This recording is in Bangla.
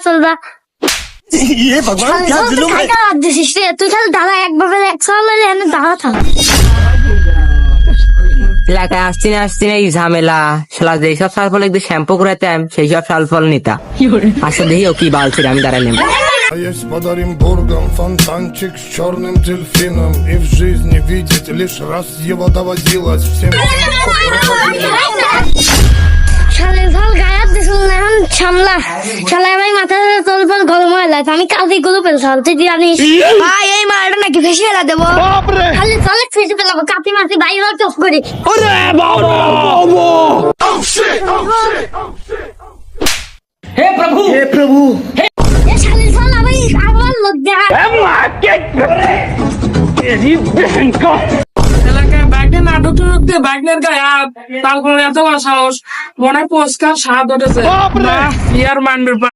চলবা ये भगवान क्या जुलूम है দিছিস রে তুই খালি দাঁড়া একভাবে এক চল এনে দাঁড়া থাক এলাকায় আসছি না এই ঝামেলা শালা যেসব সালফল একটু শ্যাম্পু করাতাম সেই সব সালফল নিতা আসলে দেখি ও কি বালছিল আমি দাঁড়ালাম Есть под Оренбургом фонтанчик с черным дельфином. И в жизни видеть лишь раз его доводилось всем. শালের ফল গায়াত দিছিল না এখন সামলা শালা ভাই মাথা চলবার গরম হয়ে লাগে আমি কাজে গুলো পেলছাল তুই জানিস ভাই এই মালটা নাকি ফেসে ফেলা দেবো খালি চলে ফেসে ফেলাবো কাপি মাছি বাইরে চোখ করি হে প্রভু এ শালের ফল আমি আমার লজ্জা এলাকায় বাইকের নাটক দিয়ে বাইকের গায়ে হাত তারপরে এত বড় সাহস মনে হয় পুরস্কার স্বাদ উঠেছে ইয়ার মানবে